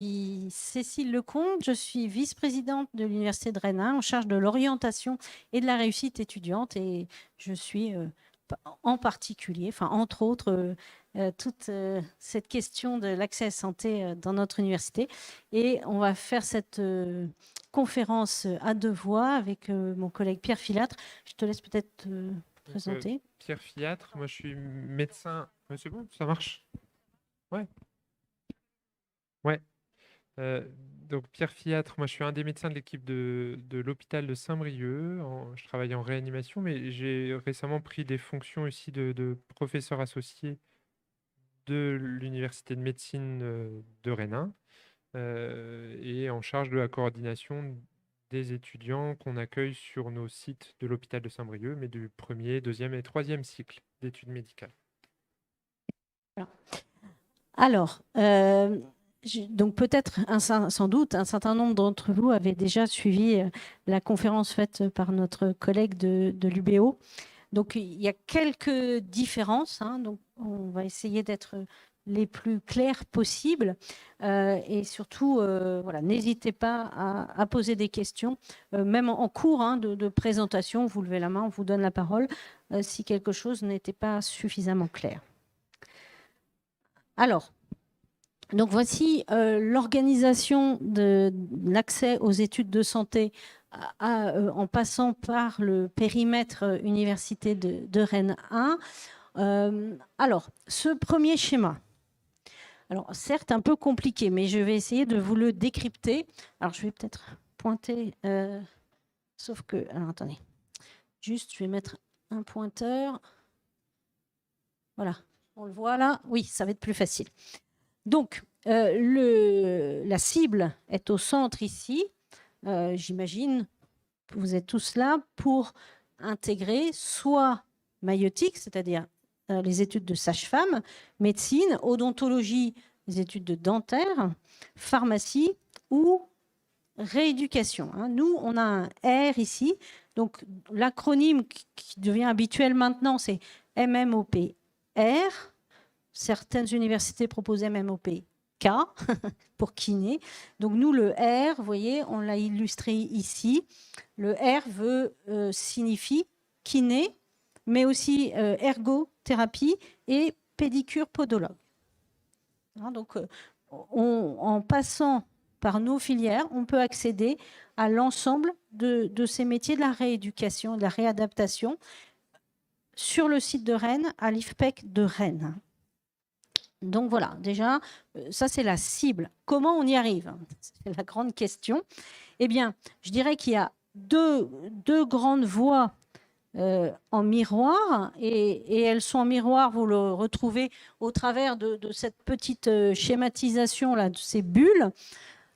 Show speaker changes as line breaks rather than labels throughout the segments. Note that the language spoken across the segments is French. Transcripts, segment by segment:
Cécile Lecomte, je suis vice-présidente de l'Université de Rennes 1 en charge de l'orientation et de la réussite étudiante et je suis en particulier, enfin entre autres, toute cette question de l'accès à la santé dans notre université. Et on va faire cette conférence à deux voix avec mon collègue Pierre Filâtre. Je te laisse peut-être te présenter.
Pierre Filâtre, moi je suis médecin. C'est bon, ça marche? Ouais. Ouais. Euh, donc Pierre Filâtre, moi je suis un des médecins de l'équipe de l'hôpital de Saint-Brieuc. Je travaille en réanimation, mais j'ai récemment pris des fonctions ici de professeur associé de l'université de médecine de Rennes 1, et en charge de la coordination des étudiants qu'on accueille sur nos sites de l'hôpital de Saint-Brieuc, mais du premier, deuxième et troisième cycle d'études médicales.
Alors, donc peut-être, sans doute, un certain nombre d'entre vous avaient déjà suivi la conférence faite par notre collègue de l'UBO. Donc il y a quelques différences, hein, donc on va essayer d'être les plus clairs possibles. Et surtout, voilà, n'hésitez pas à poser des questions, même en cours de présentation, vous levez la main, on vous donne la parole, si quelque chose n'était pas suffisamment clair. Alors, donc voici l'organisation de l'accès aux études de santé en passant par le périmètre université de Rennes 1. Alors, ce premier schéma, alors certes un peu compliqué, mais je vais essayer de vous le décrypter. Alors je vais peut-être pointer, sauf que, alors attendez, juste je vais mettre un pointeur. Voilà, on le voit là. Oui, ça va être plus facile. Donc, la cible est au centre ici. J'imagine que vous êtes tous là pour intégrer soit maïeutique, c'est-à-dire les études de sage-femme, médecine, odontologie, les études de dentaire, pharmacie ou rééducation. Nous, on a un R ici. Donc, l'acronyme qui devient habituel maintenant, c'est MMOP-R. Certaines universités proposent MMOP K pour kiné. Donc nous, le R, vous voyez, on l'a illustré ici. Le R signifie kiné, mais aussi ergothérapie et pédicure podologue. Donc en passant par nos filières, on peut accéder à l'ensemble de ces métiers de la rééducation, de la réadaptation sur le site de Rennes, à l'IFPEC de Rennes. Donc voilà, déjà, ça c'est la cible. Comment on y arrive? C'est la grande question. Eh bien, je dirais qu'il y a deux grandes voies en miroir, et elles sont en miroir, vous le retrouvez au travers de cette petite schématisation là, de ces bulles.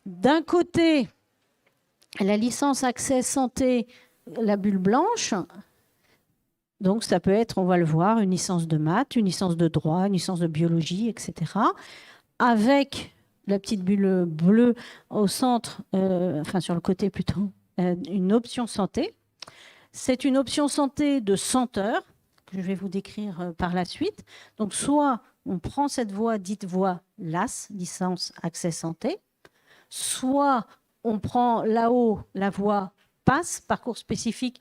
D'un côté, la licence accès santé, la bulle blanche. Donc, ça peut être, on va le voir, une licence de maths, une licence de droit, une licence de biologie, etc. Avec la petite bulle bleue au centre, enfin sur le côté plutôt, une option santé. C'est une option santé de 100 heures, que je vais vous décrire par la suite. Donc, soit on prend cette voie dite voie LAS, licence accès santé, soit on prend là-haut la voie PASS, parcours spécifique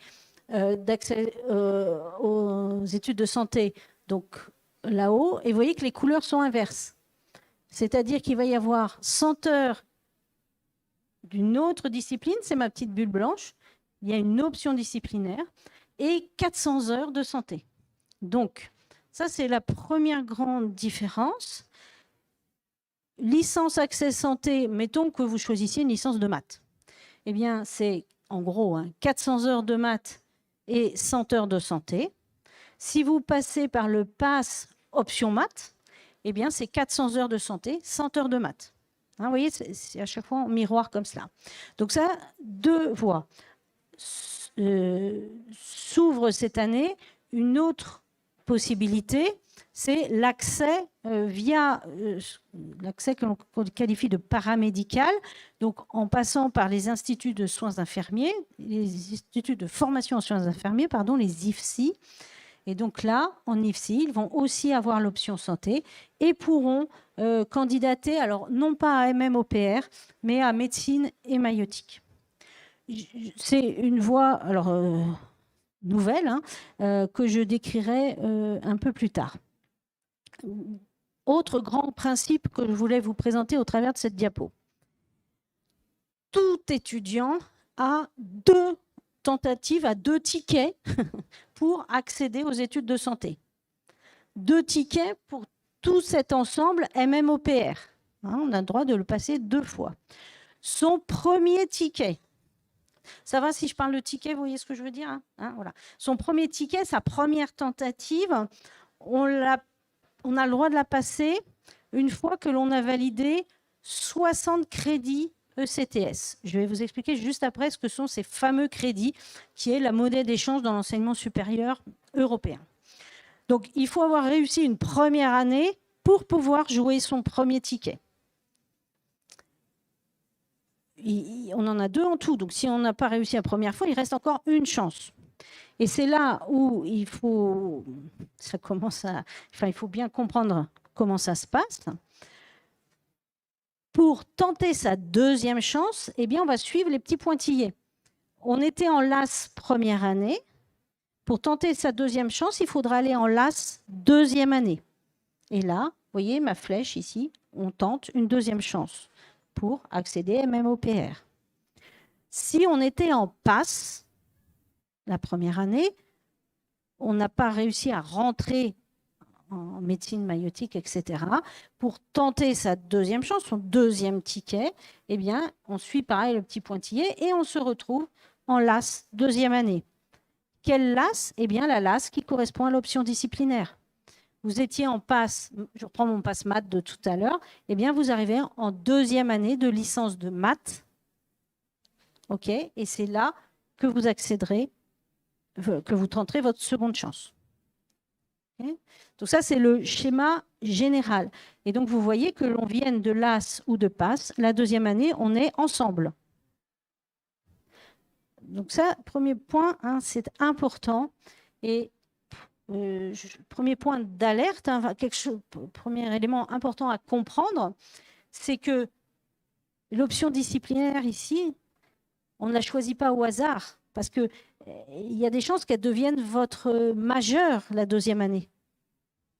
d'accès aux études de santé, donc là-haut, et vous voyez que les couleurs sont inverses. C'est-à-dire qu'il va y avoir 100 heures d'une autre discipline, c'est ma petite bulle blanche, il y a une option disciplinaire, et 400 heures de santé. Donc, ça, c'est la première grande différence. Licence accès santé, mettons que vous choisissiez une licence de maths. Eh bien, c'est en gros 400 heures de maths et 100 heures de santé. Si vous passez par le PASS option maths, eh bien, c'est 400 heures de santé, 100 heures de maths. Vous voyez, c'est à chaque fois en miroir comme cela. Donc ça, deux voies. S'ouvre cette année une autre possibilité, c'est l'accès via l'accès que l'on qualifie de paramédical, donc en passant par les instituts de soins infirmiers, les instituts de formation en soins infirmiers, pardon, les IFSI, Et donc là, en IFSI, ils vont aussi avoir l'option santé et pourront candidater, alors non pas à MMOPR, mais à médecine et maïeutique. C'est une voie alors, nouvelle que je décrirai un peu plus tard. Autre grand principe que je voulais vous présenter au travers de cette diapo. Tout étudiant a 2 tentatives, a 2 tickets pour accéder aux études de santé. 2 tickets pour tout cet ensemble MMOPR. On a le droit de le passer 2 fois. Son premier ticket, ça va si je parle de ticket, vous voyez ce que je veux dire voilà. Son premier ticket, sa première tentative, on a le droit de la passer une fois que l'on a validé 60 crédits ECTS. Je vais vous expliquer juste après ce que sont ces fameux crédits, qui est la monnaie d'échange dans l'enseignement supérieur européen. Donc, il faut avoir réussi une première année pour pouvoir jouer son premier ticket. On en a 2 en tout, donc si on n'a pas réussi la première fois, il reste encore une chance. Et c'est là où il faut bien comprendre comment ça se passe. Pour tenter sa deuxième chance, eh bien, on va suivre les petits pointillés. On était en LAS première année. Pour tenter sa deuxième chance, il faudra aller en LAS deuxième année. Et là, vous voyez ma flèche ici, on tente une deuxième chance pour accéder à MMOPR. Si on était en PASS, la première année, on n'a pas réussi à rentrer en médecine maïeutique, etc. Pour tenter sa deuxième chance, son deuxième ticket, eh bien, on suit pareil le petit pointillé et on se retrouve en LAS deuxième année. Quelle LAS ? Eh bien, la LAS qui correspond à l'option disciplinaire. Vous étiez en PASS, je reprends mon PASS maths de tout à l'heure, eh bien, vous arrivez en deuxième année de licence de maths. OK ? Et c'est là que vous accéderez, que vous tenterez votre seconde chance. Okay ? Donc ça, c'est le schéma général. Et donc, vous voyez que l'on vienne de LAS ou de PASS, la deuxième année, on est ensemble. Donc ça, premier point, c'est important. Et premier point d'alerte, premier élément important à comprendre, c'est que l'option disciplinaire ici, on ne la choisit pas au hasard, parce qu'il y a des chances qu'elle devienne votre majeure la deuxième année.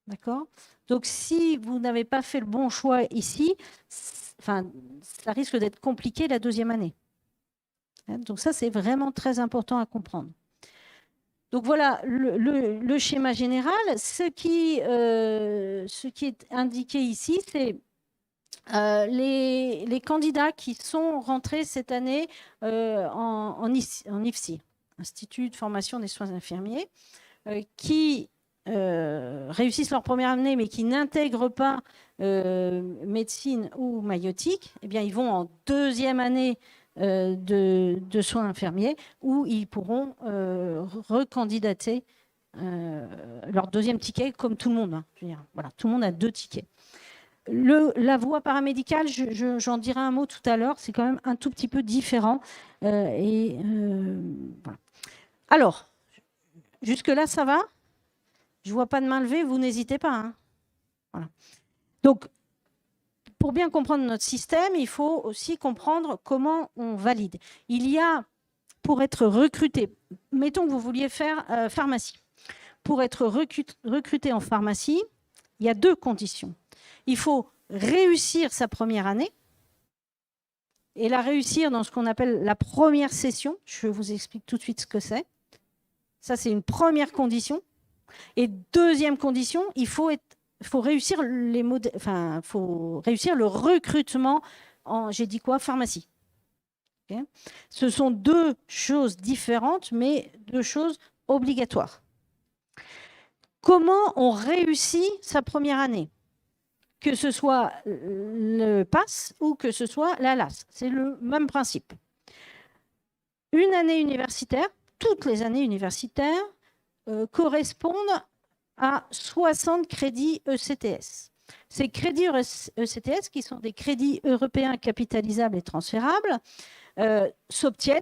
D'accord ? Donc, si vous n'avez pas fait le bon choix ici, ça risque d'être compliqué la deuxième année. Donc ça, c'est vraiment très important à comprendre. Donc voilà le schéma général. Ce qui est indiqué ici, c'est les candidats qui sont rentrés cette année en IFSI, Institut de formation des soins infirmiers, qui réussissent leur première année mais qui n'intègrent pas médecine ou maïeutique, eh bien, ils vont en deuxième année de soins infirmiers où ils pourront recandidater leur deuxième ticket comme tout le monde. Je veux dire, voilà, tout le monde a 2 tickets. La voie paramédicale, j'en dirai un mot tout à l'heure, c'est quand même un tout petit peu différent. Voilà. Alors, jusque-là, ça va ? Je ne vois pas de main levée, vous n'hésitez pas. Voilà. Donc, pour bien comprendre notre système, il faut aussi comprendre comment on valide. Il y a, pour être recruté, mettons que vous vouliez faire pharmacie. Pour être recruté en pharmacie, il y a 2 conditions. Il faut réussir sa première année et la réussir dans ce qu'on appelle la première session. Je vous explique tout de suite ce que c'est. Ça, c'est une première condition. Et deuxième condition, il faut réussir faut réussir le recrutement en, j'ai dit quoi, pharmacie. Okay ? Ce sont 2 choses différentes, mais 2 choses obligatoires. Comment on réussit sa première année ? Que ce soit le PASS ou que ce soit la LAS. C'est le même principe. Une année universitaire, toutes les années universitaires correspondent à 60 crédits ECTS. Ces crédits ECTS, qui sont des crédits européens capitalisables et transférables, s'obtiennent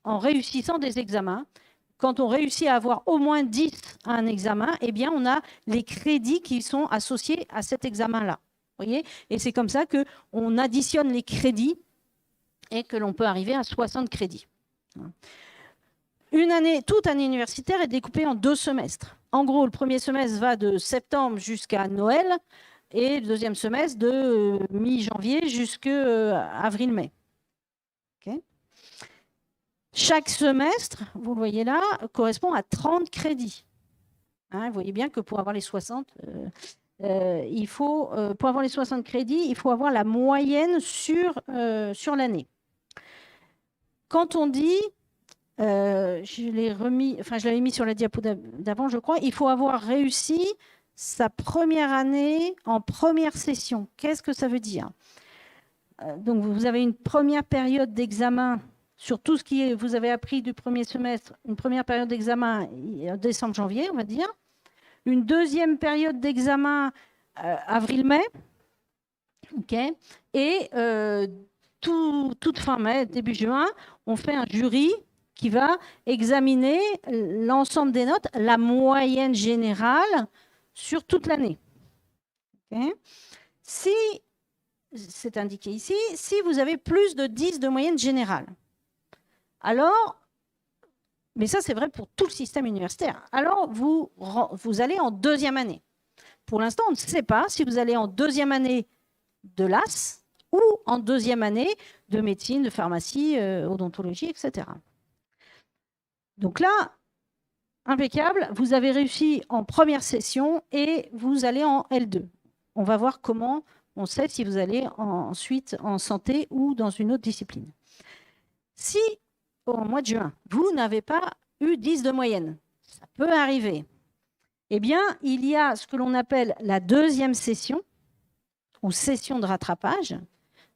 en réussissant des examens quand on réussit à avoir au moins 10 à un examen, eh bien, on a les crédits qui sont associés à cet examen-là. Voyez ? Et c'est comme ça qu'on additionne les crédits et que l'on peut arriver à 60 crédits. Toute année universitaire est découpée en 2 semestres. En gros, le premier semestre va de septembre jusqu'à Noël et le deuxième semestre de mi-janvier jusqu'à avril-mai. Okay. Chaque semestre, vous le voyez là, correspond à 30 crédits. Vous voyez bien que pour avoir les 60, pour avoir les 60 crédits, il faut avoir la moyenne sur l'année. Quand on dit, je l'avais mis sur la diapo d'avant, je crois, il faut avoir réussi sa première année en première session. Qu'est-ce que ça veut dire ? Donc, vous avez une première période d'examen sur tout ce que vous avez appris du premier semestre, une première période d'examen décembre-janvier, on va dire. Une deuxième période d'examen avril-mai. Okay. Et toute fin mai, début juin, on fait un jury qui va examiner l'ensemble des notes, la moyenne générale sur toute l'année. Okay. Si, c'est indiqué ici, si vous avez plus de 10 de moyenne générale, alors, mais ça c'est vrai pour tout le système universitaire, alors vous allez en deuxième année. Pour l'instant, on ne sait pas si vous allez en deuxième année de LAS ou en deuxième année de médecine, de pharmacie, odontologie, etc. Donc là, impeccable, vous avez réussi en première session et vous allez en L2. On va voir comment on sait si vous allez ensuite en santé ou dans une autre discipline. Si, au mois de juin, vous n'avez pas eu 10 de moyenne, ça peut arriver, eh bien, il y a ce que l'on appelle la deuxième session ou session de rattrapage.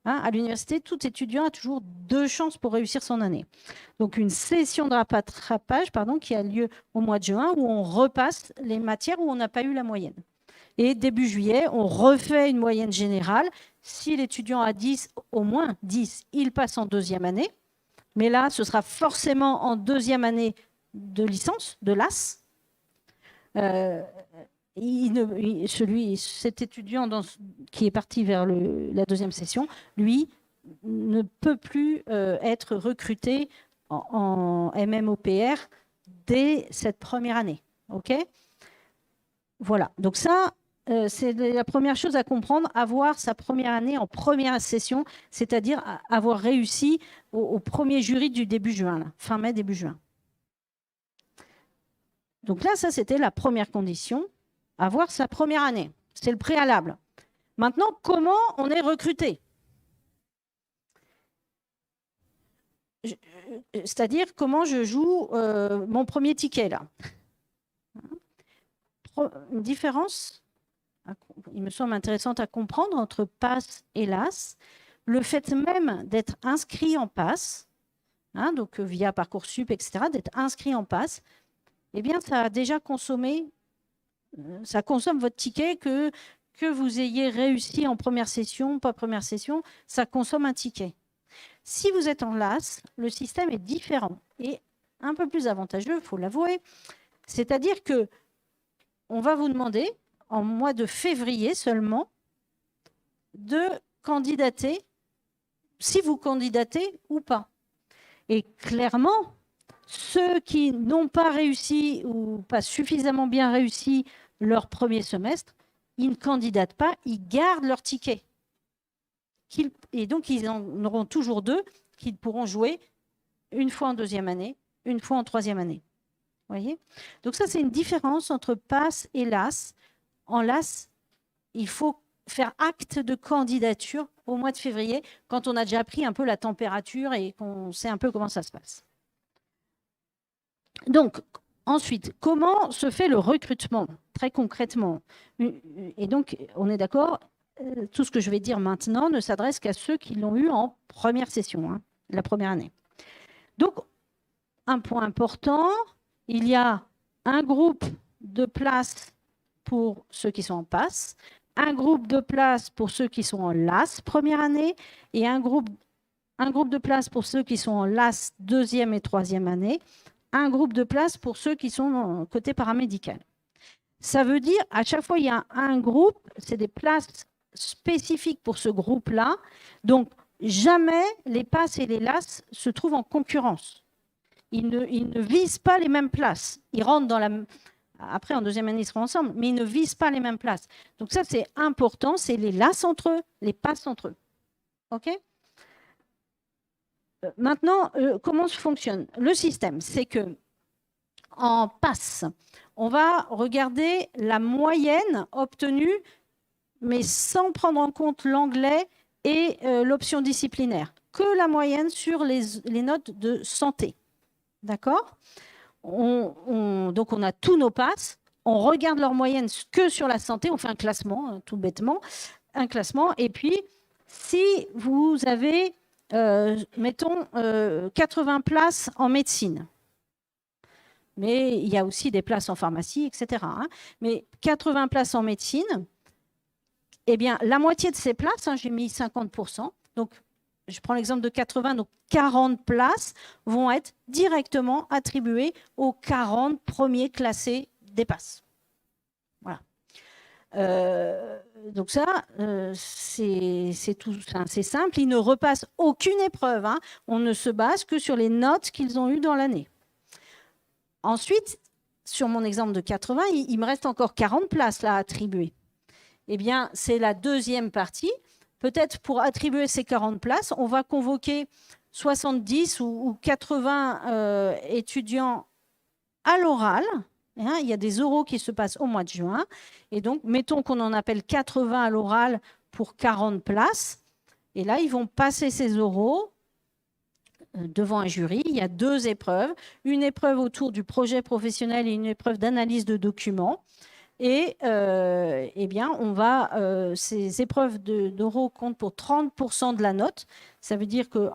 À l'université, tout étudiant a toujours 2 chances pour réussir son année. Donc, une session de rattrapage qui a lieu au mois de juin où on repasse les matières où on n'a pas eu la moyenne. Et début juillet, on refait une moyenne générale. Si l'étudiant a 10, au moins 10, il passe en deuxième année. Mais là, ce sera forcément en deuxième année de licence, de LAS. Cet étudiant qui est parti vers la deuxième session, lui, ne peut plus être recruté en MMOPR dès cette première année. OK ? Voilà. Donc ça, c'est la première chose à comprendre, avoir sa première année en première session, c'est-à-dire avoir réussi au premier jury du début juin, là, fin mai, début juin. Donc là, ça, c'était la première condition, avoir sa première année. C'est le préalable. Maintenant, comment on est recruté ? C'est-à-dire comment je joue mon premier ticket, là. Une différence, il me semble intéressante à comprendre, entre PASS et LAS. Le fait même d'être inscrit en PASS, donc via Parcoursup, etc., d'être inscrit en PASS, eh bien, ça a déjà consommé, ça consomme votre ticket que vous ayez réussi en première session, pas première session, ça consomme un ticket. Si vous êtes en LAS, le système est différent et un peu plus avantageux, il faut l'avouer. C'est-à-dire que on va vous demander, en mois de février seulement, de candidater, si vous candidatez ou pas. Et clairement, ceux qui n'ont pas réussi ou pas suffisamment bien réussi leur premier semestre, ils ne candidatent pas, ils gardent leur ticket. Et donc, ils en auront toujours 2 qu'ils pourront jouer une fois en deuxième année, une fois en troisième année. Voyez ? Donc ça, c'est une différence entre PASS et LAS. En LAS, il faut faire acte de candidature au mois de février, quand on a déjà pris un peu la température et qu'on sait un peu comment ça se passe. Donc, ensuite, comment se fait le recrutement, très concrètement ? Et donc, on est d'accord, tout ce que je vais dire maintenant ne s'adresse qu'à ceux qui l'ont eu en première session, la première année. Donc, un point important, il y a un groupe de places pour ceux qui sont en PASS, un groupe de places pour ceux qui sont en LAS première année et un groupe de places pour ceux qui sont en LAS deuxième et troisième année. un groupe de places pour ceux qui sont côté paramédical. Ça veut dire, à chaque fois, il y a un groupe, c'est des places spécifiques pour ce groupe-là. Donc, jamais les PASS et les LAS se trouvent en concurrence. Ils ne visent pas les mêmes places. Ils rentrent dans la... Après, en deuxième année, ils seront ensemble, mais ils ne visent pas les mêmes places. Donc ça, c'est important, c'est les LAS entre eux, les PASS entre eux. OK ? Maintenant, comment ça fonctionne ? Le système, c'est que en PASS, on va regarder la moyenne obtenue, mais sans prendre en compte l'anglais et l'option disciplinaire, que la moyenne sur les notes de santé. D'accord ? Donc, on a tous nos PASS, on regarde leur moyenne que sur la santé, on fait un classement, tout bêtement, un classement, et puis, si vous avez, mettons, 80 places en médecine, mais il y a aussi des places en pharmacie, etc. Hein, mais 80 places en médecine, eh bien, la moitié de ces places, hein, j'ai mis 50%, donc je prends l'exemple de 80, donc 40 places vont être directement attribuées aux 40 premiers classés des PASS. Voilà. Donc ça, c'est simple. Ils ne repassent aucune épreuve. Hein. On ne se base que sur les notes qu'ils ont eues dans l'année. Ensuite, sur mon exemple de 80, il me reste encore 40 places là à attribuer. Eh bien, c'est la deuxième partie. Peut-être pour attribuer ces 40 places, on va convoquer 70 ou 80 étudiants à l'oral. Hein, il y a des oraux qui se passent au mois de juin. Et donc, mettons qu'on en appelle 80 à l'oral pour 40 places. Et là, ils vont passer ces oraux devant un jury. Il y a 2 épreuves. Une épreuve autour du projet professionnel et une épreuve d'analyse de documents. Et eh bien, ces épreuves d'oraux comptent pour 30% de la note. Ça veut dire qu'au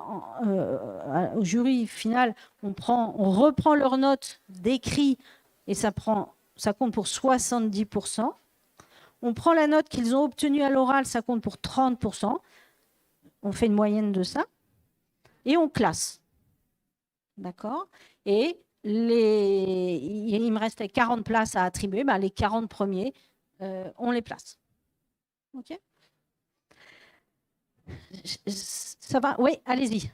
jury final, on reprend leur note d'écrit et ça compte pour 70%. On prend la note qu'ils ont obtenue à l'oral, ça compte pour 30%. On fait une moyenne de ça et on classe. D'accord ? Et il me restait 40 places à attribuer. Ben, les 40 premiers, on les place. OK ? Ça va ? Oui, allez-y.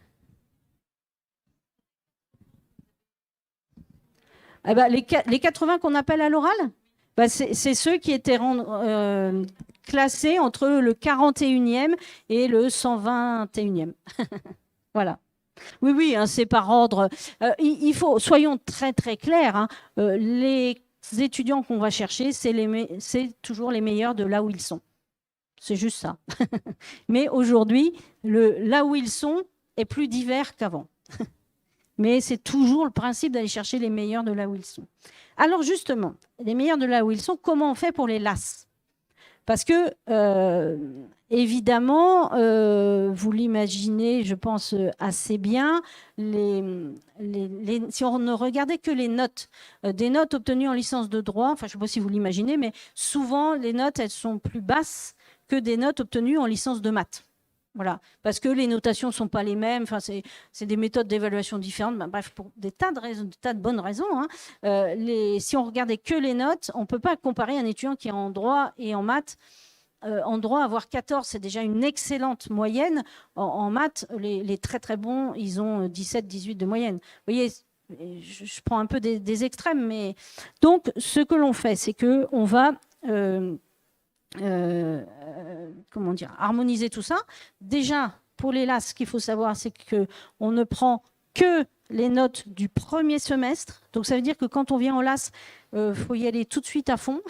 Eh ben, les 80 qu'on appelle à l'oral, ben, c'est ceux qui étaient classés entre le 41e et le 121e. Voilà. Oui, hein, c'est par ordre. Soyons très très clairs, hein, les étudiants qu'on va chercher, c'est toujours les meilleurs de là où ils sont. C'est juste ça. Mais aujourd'hui, là où ils sont est plus divers qu'avant. Mais c'est toujours le principe d'aller chercher les meilleurs de là où ils sont. Alors justement, les meilleurs de là où ils sont, comment on fait pour les LAS ? Parce que, évidemment, vous l'imaginez, je pense, assez bien, si on ne regardait que les notes, des notes obtenues en licence de droit, enfin, je ne sais pas si vous l'imaginez, mais souvent, les notes, elles sont plus basses que des notes obtenues en licence de maths. Voilà, parce que les notations ne sont pas les mêmes, enfin, c'est des méthodes d'évaluation différentes, ben, bref, pour des tas de bonnes raisons. Hein. Si on regardait que les notes, on ne peut pas comparer un étudiant qui est en droit et en maths. En droit, avoir 14, c'est déjà une excellente moyenne. En maths, les très très bons, ils ont 17, 18 de moyenne. Vous voyez, je prends un peu des extrêmes, mais donc ce que l'on fait, c'est qu'on va comment dire, harmoniser tout ça. Déjà, pour les LAS, ce qu'il faut savoir, c'est qu'on ne prend que les notes du premier semestre. Donc, ça veut dire que quand on vient en LAS, faut y aller tout de suite à fond.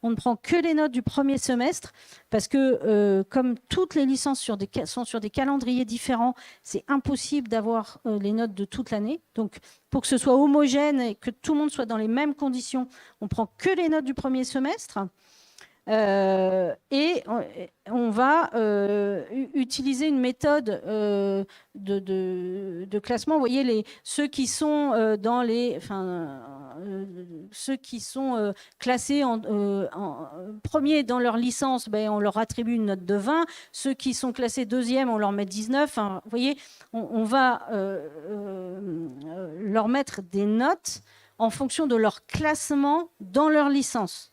On ne prend que les notes du premier semestre parce que, comme toutes les licences sont sur des calendriers différents, c'est impossible d'avoir les notes de toute l'année. Donc, pour que ce soit homogène et que tout le monde soit dans les mêmes conditions, on prend que les notes du premier semestre. Et on va utiliser une méthode de classement. Vous voyez, ceux qui sont ceux qui sont classés en premier dans leur licence, ben, on leur attribue une note de 20. Ceux qui sont classés deuxième, on leur met 19. Enfin, vous voyez, on va leur mettre des notes en fonction de leur classement dans leur licence.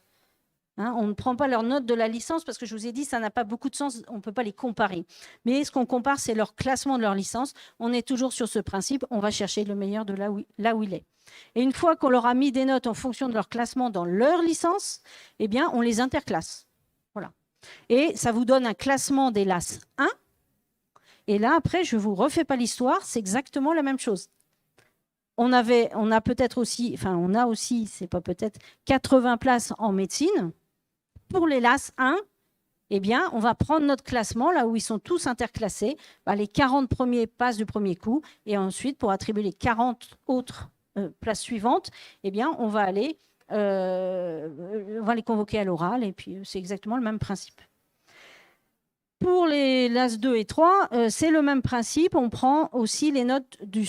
Hein, on ne prend pas leurs notes de la licence parce que je vous ai dit, ça n'a pas beaucoup de sens, on ne peut pas les comparer. Mais ce qu'on compare, c'est leur classement de leur licence. On est toujours sur ce principe, on va chercher le meilleur de là où il est. Et une fois qu'on leur a mis des notes en fonction de leur classement dans leur licence, eh bien, on les interclasse. Voilà. Et ça vous donne un classement des LAS 1. Et là, après, je ne vous refais pas l'histoire, c'est exactement la même chose. On a peut-être aussi, enfin, on a aussi, c'est pas peut-être, 80 places en médecine. Pour les LAS 1, eh bien, on va prendre notre classement, là où ils sont tous interclassés. Les 40 premiers passent du premier coup. Et ensuite, pour attribuer les 40 autres places suivantes, eh bien, on va les convoquer à l'oral. Et puis, c'est exactement le même principe. Pour les LAS 2 et 3, c'est le même principe. On prend aussi les notes du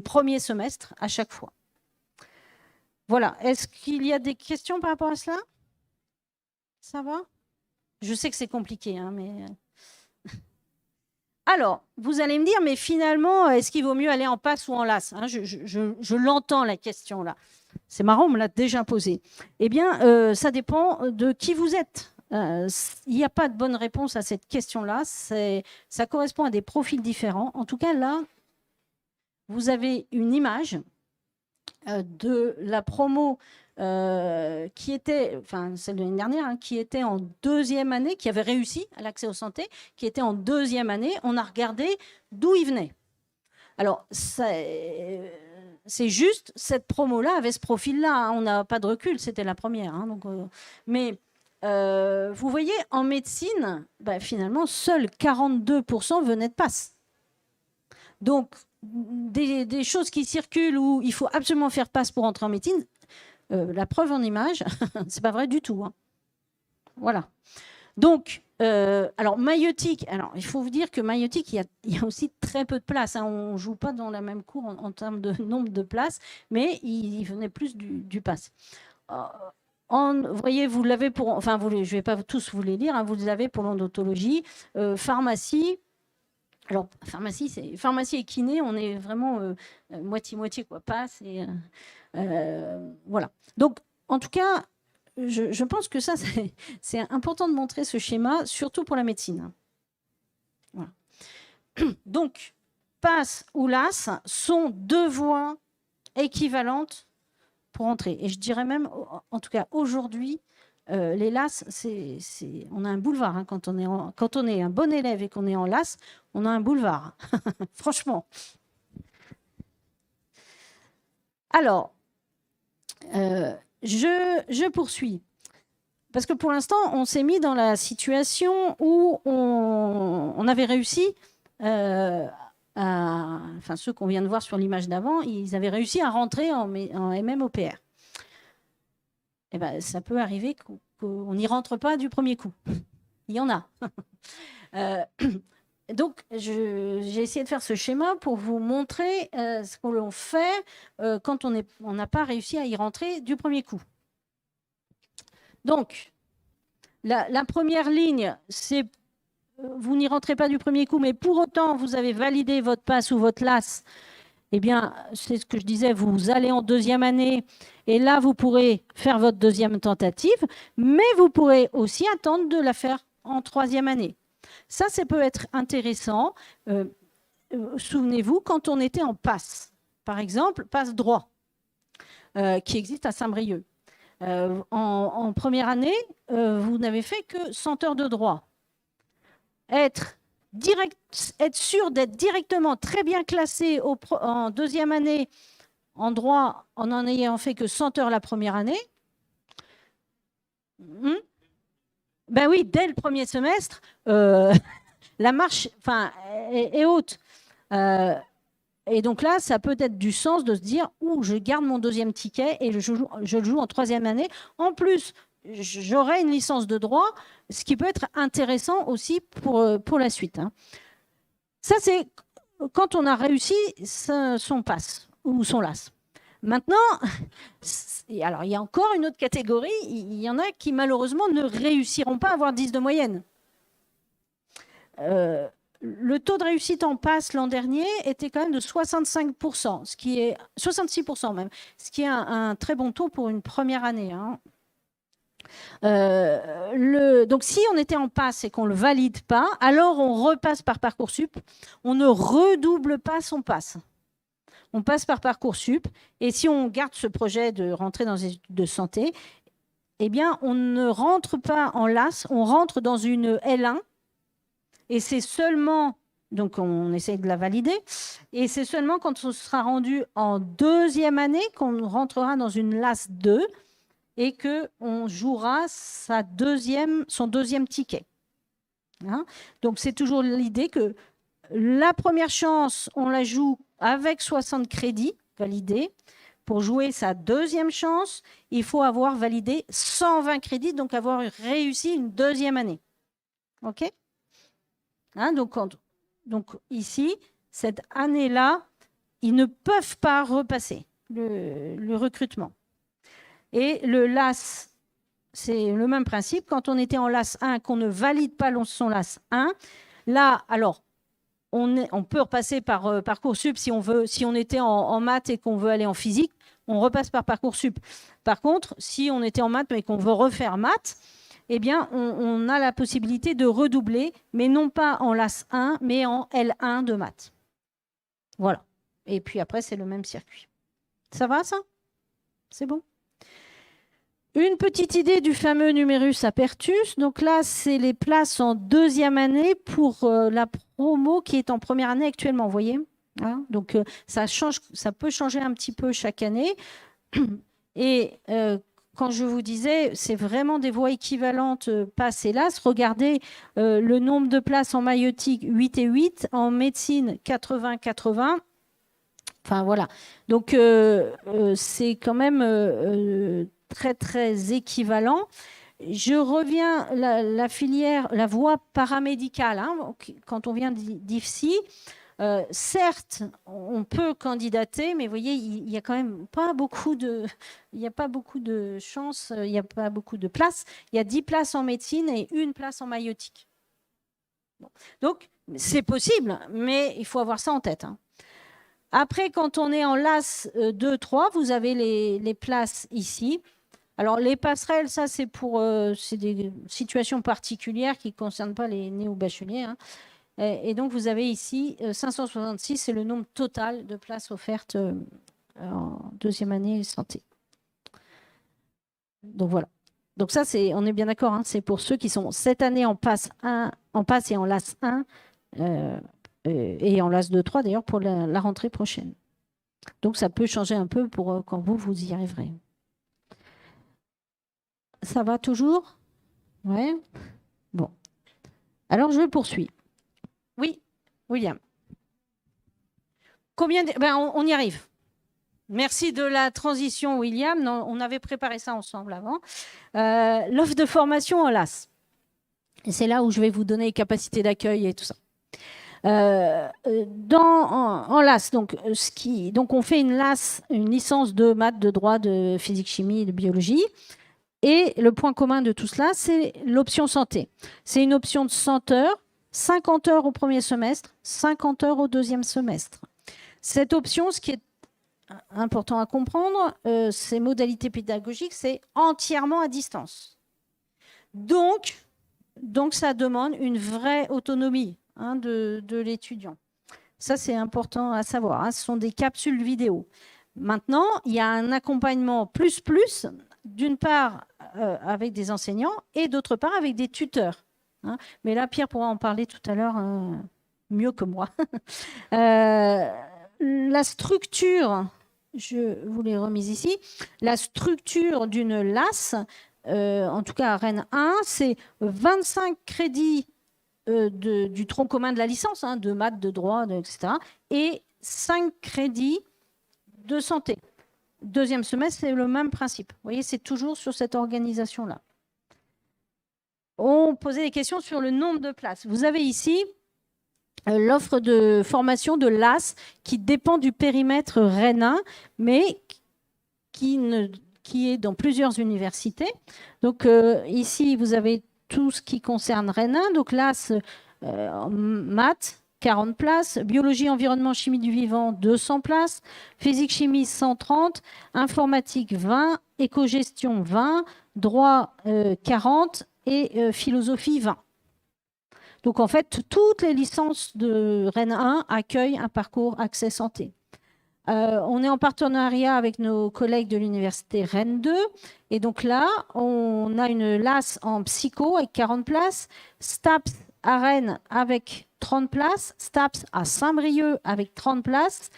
premier semestre à chaque fois. Voilà. Est-ce qu'il y a des questions par rapport à cela? Ça va? Je sais que c'est compliqué, hein, mais... Alors, vous allez me dire, mais finalement, est-ce qu'il vaut mieux aller en PASS ou en LAS, hein? Je l'entends, la question, là. C'est marrant, on me l'a déjà posée. Eh bien, ça dépend de qui vous êtes. Il n'y a pas de bonne réponse à cette question-là. Ça correspond à des profils différents. En tout cas, là, vous avez une image de la promo qui était, enfin celle de l'année dernière, hein, qui était en deuxième année, qui avait réussi à l'accès aux santé, qui était en deuxième année. On a regardé d'où il venait. Alors, c'est juste, cette promo-là avait ce profil-là. Hein, on n'a pas de recul, c'était la première. Hein, donc, mais vous voyez, en médecine, finalement, seuls 42% venaient de PASS. Donc, des choses qui circulent où il faut absolument faire PASS pour entrer en médecine, la preuve en image, c'est pas vrai du tout. Hein. Voilà. Donc, alors maïeutique, alors il faut vous dire que maïeutique, il y a aussi très peu de place. Hein. On ne joue pas dans la même cour en termes de nombre de places, mais il venait plus du PASS. Vous voyez, vous l'avez pour, enfin, je ne vais pas tous vous les lire, hein, vous l'avez pour l'odontologie, pharmacie. Alors, pharmacie et kiné, on est vraiment moitié-moitié, quoi. PASS et voilà. Donc, en tout cas, je pense que ça, c'est important de montrer ce schéma, surtout pour la médecine. Voilà. Donc, PASS ou LAS sont deux voies équivalentes pour entrer. Et je dirais même, en tout cas aujourd'hui, les LAS, on a un boulevard. Hein, quand on est un bon élève et qu'on est en LAS, on a un boulevard. Franchement. Alors, je poursuis. Parce que pour l'instant, on s'est mis dans la situation où on avait réussi, enfin ceux qu'on vient de voir sur l'image d'avant, ils avaient réussi à rentrer en MMOPR. Eh ben, ça peut arriver qu'on n'y rentre pas du premier coup. Il y en a. Donc, j'ai essayé de faire ce schéma pour vous montrer ce que l'on fait quand on n'a pas réussi à y rentrer du premier coup. Donc, la première ligne, c'est vous n'y rentrez pas du premier coup, mais pour autant, vous avez validé votre PASS ou votre LAS. Eh bien, c'est ce que je disais, vous allez en deuxième année et là, vous pourrez faire votre deuxième tentative, mais vous pourrez aussi attendre de la faire en troisième année. Ça peut être intéressant. Souvenez-vous, quand on était en PASS, par exemple, PASS droit, qui existe à Saint-Brieuc. En première année, vous n'avez fait que 100 heures de droit. Être sûr d'être directement très bien classé en deuxième année en droit en ayant fait que 100 heures la première année, ben oui, dès le premier semestre, la marche est haute. Et donc là, ça peut être du sens de se dire, je garde mon deuxième ticket et je le joue en troisième année. En plus, j'aurai une licence de droit, ce qui peut être intéressant aussi pour la suite. Hein. Ça, c'est quand on a réussi son pass ou son LAS. Maintenant, alors il y a encore une autre catégorie. Il y en a qui, malheureusement, ne réussiront pas à avoir 10 de moyenne. Le taux de réussite en passe l'an dernier était quand même de 65%, ce qui est 66% même, ce qui est un très bon taux pour une première année. Hein. Donc, si on était en passe et qu'on ne le valide pas, alors on repasse par Parcoursup. On ne redouble pas son passe. On passe par Parcoursup. Et si on garde ce projet de rentrer dans les études de santé, eh bien, on ne rentre pas en LAS, on rentre dans une L1. Et c'est seulement, donc on essaye de la valider, et c'est seulement quand on sera rendu en deuxième année qu'on rentrera dans une LAS 2 et qu'on jouera son deuxième ticket. Hein, donc c'est toujours l'idée que la première chance, on la joue avec 60 crédits validés. Pour jouer sa deuxième chance, il faut avoir validé 120 crédits, donc avoir réussi une deuxième année. OK ? Hein, donc ici, cette année-là, ils ne peuvent pas repasser le recrutement. Et le LAS, c'est le même principe. Quand on était en LAS 1, qu'on ne valide pas son LAS 1, là, alors, on peut repasser par Parcoursup si on était en maths et qu'on veut aller en physique, on repasse par Parcoursup. Par contre, si on était en maths mais qu'on veut refaire maths, eh bien, on a la possibilité de redoubler, mais non pas en LAS 1, mais en L1 de maths. Voilà. Et puis après, c'est le même circuit. Ça va, ça? C'est bon? Une petite idée du fameux numerus apertus. Donc là, c'est les places en deuxième année pour la promo qui est en première année actuellement, vous voyez, hein, donc ça peut changer un petit peu chaque année. Et quand je vous disais, c'est vraiment des voies équivalentes PASS et LAS. Regardez le nombre de places en maïeutique, 8 et 8, en médecine, 80-80. Enfin, voilà. Donc, c'est quand même très, très équivalent. Je reviens la filière, la voie paramédicale. Hein, quand on vient d'IFSI, certes, on peut candidater, mais vous voyez, il n'y a quand même pas beaucoup de chances, il n'y a pas beaucoup de places. Il y a 10 places en médecine et 1 place en maïeutique. Bon. Donc, c'est possible, mais il faut avoir ça en tête. Hein. Après, quand on est en LAS 2, 3, vous avez les places ici. Alors, les passerelles, ça, c'est des situations particulières qui ne concernent pas les néo-bacheliers. Hein. Et donc, vous avez ici 566, c'est le nombre total de places offertes en deuxième année santé. Donc, voilà. Donc, ça, on est bien d'accord, hein, c'est pour ceux qui sont cette année en passe et en LAS 1, et en LAS 2, 3, d'ailleurs, pour la rentrée prochaine. Donc, ça peut changer un peu pour quand vous y arriverez. Ça va toujours? Ouais. Bon. Alors, je poursuis. Oui, William. On y arrive. Merci de la transition, William. Non, on avait préparé ça ensemble avant. L'offre de formation en LAS. Et c'est là où je vais vous donner les capacités d'accueil et tout ça. En LAS, donc on fait une LAS, une licence de maths, de droit, de physique, chimie et de biologie. Et le point commun de tout cela, c'est l'option santé. C'est une option de 100 heures, 50 heures au premier semestre, 50 heures au deuxième semestre. Cette option, ce qui est important à comprendre, ces modalités pédagogiques, c'est entièrement à distance. Donc, ça demande une vraie autonomie de l'étudiant. Ça, c'est important à savoir. Hein. Ce sont des capsules vidéo. Maintenant, il y a un accompagnement plus, d'une part avec des enseignants et d'autre part avec des tuteurs. Hein. Mais là, Pierre pourra en parler tout à l'heure mieux que moi. La structure, je vous l'ai remise ici, la structure d'une LAS, en tout cas à Rennes 1, c'est 25 crédits du tronc commun de la licence, hein, de maths, de droit, etc. Et 5 crédits de santé. Deuxième semestre, c'est le même principe. Vous voyez, c'est toujours sur cette organisation-là. On posait des questions sur le nombre de places. Vous avez ici l'offre de formation de l'AS qui dépend du périmètre Rennes 1, mais qui est dans plusieurs universités. Donc ici, vous avez tout ce qui concerne Rennes 1. Donc l'AS maths, 40 places, biologie, environnement, chimie du vivant, 200 places, physique, chimie, 130, informatique, 20, éco-gestion, 20, droit, 40 et philosophie, 20. Donc en fait, toutes les licences de Rennes 1 accueillent un parcours accès santé. On est en partenariat avec nos collègues de l'université Rennes 2. Et donc là, on a une LAS en psycho avec 40 places, STAPS à Rennes avec 30 places, STAPS à Saint-Brieuc avec 30 places.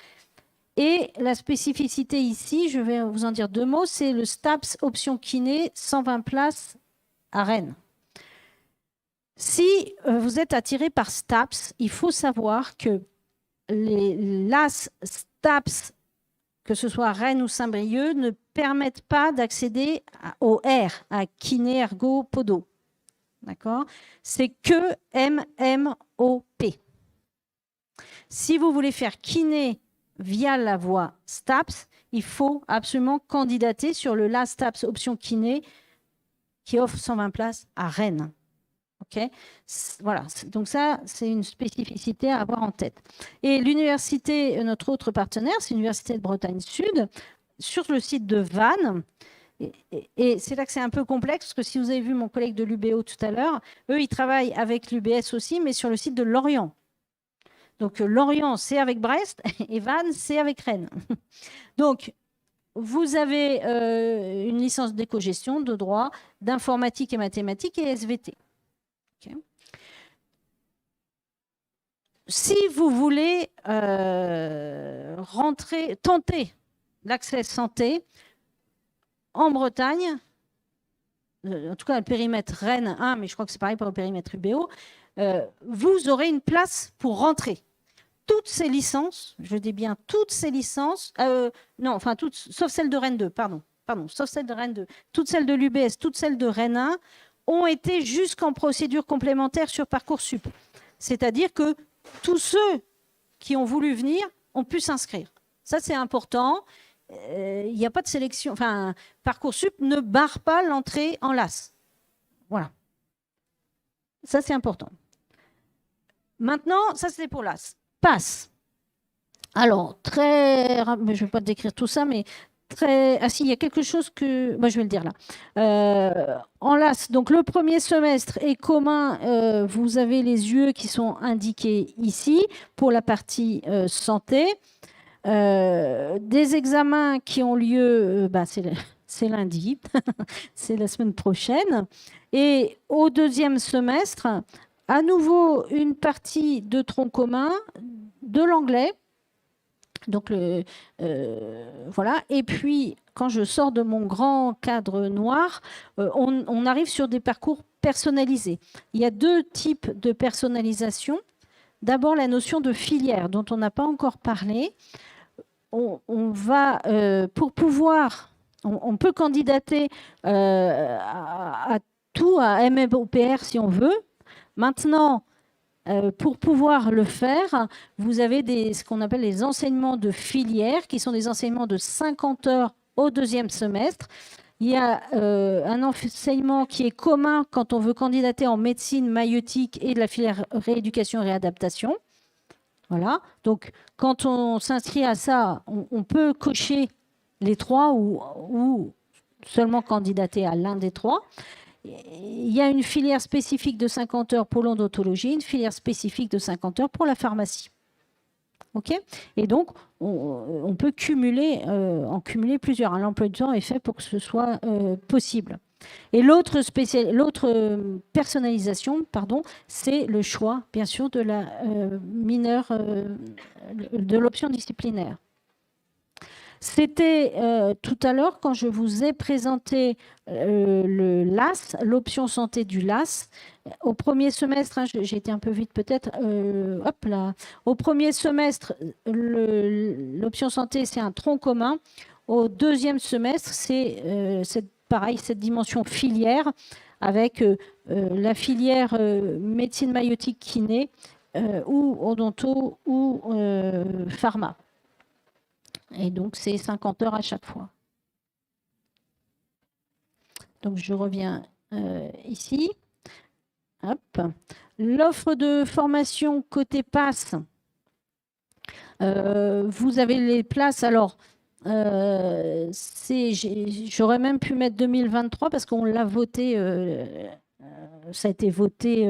Et la spécificité ici, je vais vous en dire 2 mots, c'est le STAPS option kiné, 120 places à Rennes. Si vous êtes attiré par STAPS, il faut savoir que les LAS STAPS, que ce soit Rennes ou Saint-Brieuc, ne permettent pas d'accéder au R, à kiné, ergo, podo. D'accord? C'est que MMOP. Si vous voulez faire kiné via la voie STAPS, il faut absolument candidater sur le LAS STAPS option kiné qui offre 120 places à Rennes. Okay, voilà, donc ça, c'est une spécificité à avoir en tête. Et l'université, notre autre partenaire, c'est l'Université de Bretagne Sud, sur le site de Vannes. Et c'est là que c'est un peu complexe, parce que si vous avez vu mon collègue de l'UBO tout à l'heure, eux, ils travaillent avec l'UBS aussi, mais sur le site de Lorient. Donc Lorient, c'est avec Brest, et Vannes, c'est avec Rennes. Donc, vous avez une licence d'éco-gestion, de droit, d'informatique et mathématiques et SVT. Okay. Si vous voulez tenter l'accès santé en Bretagne, en tout cas le périmètre Rennes 1, mais je crois que c'est pareil pour le périmètre UBO, vous aurez une place pour rentrer. Toutes ces licences, je dis bien toutes ces licences, non, enfin toutes, sauf celle de Rennes 2, pardon, sauf celle de Rennes 2, toutes celles de l'UBS, toutes celles de Rennes 1, ont été jusqu'en procédure complémentaire sur Parcoursup. C'est-à-dire que tous ceux qui ont voulu venir ont pu s'inscrire. Ça, c'est important. Il n'y a pas de sélection. Enfin, Parcoursup ne barre pas l'entrée en LAS. Voilà. Ça, c'est important. Maintenant, ça, c'est pour LAS. PASS. Alors, très... Je ne vais pas décrire tout ça, mais... Ah si, il y a quelque chose que... Moi, je vais le dire là. En LAS, donc le premier semestre est commun. Vous avez les UE qui sont indiqués ici pour la partie santé. Des examens qui ont lieu, c'est lundi, c'est la semaine prochaine. Et au deuxième semestre, à nouveau, une partie de tronc commun, de l'anglais. Donc, voilà. Et puis, quand je sors de mon grand cadre noir, on arrive sur des parcours personnalisés. Il y a 2 types de personnalisation. D'abord, la notion de filière, dont on n'a pas encore parlé. On va, pour pouvoir, on peut candidater à tout, à MMOPR si on veut. Maintenant, pour pouvoir le faire, vous avez ce qu'on appelle les enseignements de filière, qui sont des enseignements de 50 heures au deuxième semestre. Il y a un enseignement qui est commun quand on veut candidater en médecine, maïeutique et de la filière rééducation et réadaptation. Voilà. Donc, quand on s'inscrit à ça, on peut cocher les 3 ou seulement candidater à l'un des 3. Il y a une filière spécifique de 50 heures pour l'odontologie, une filière spécifique de 50 heures pour la pharmacie. Okay, et donc, on peut en cumuler plusieurs. L'emploi du temps est fait pour que ce soit possible. Et l'autre personnalisation, c'est le choix, bien sûr, de la mineure, de l'option disciplinaire. C'était tout à l'heure quand je vous ai présenté le LAS, l'option santé du LAS. Au premier semestre, hein, j'ai été un peu vite peut-être, hop là. Au premier semestre, l'option santé, c'est un tronc commun. Au deuxième semestre, c'est pareil, cette dimension filière avec la filière médecine maïeutique kiné ou odonto ou pharma. Et donc, c'est 50 heures à chaque fois. Donc, je reviens ici. Hop. L'offre de formation côté PASS, vous avez les places. Alors, j'aurais même pu mettre 2023 parce qu'on l'a voté. Ça a été voté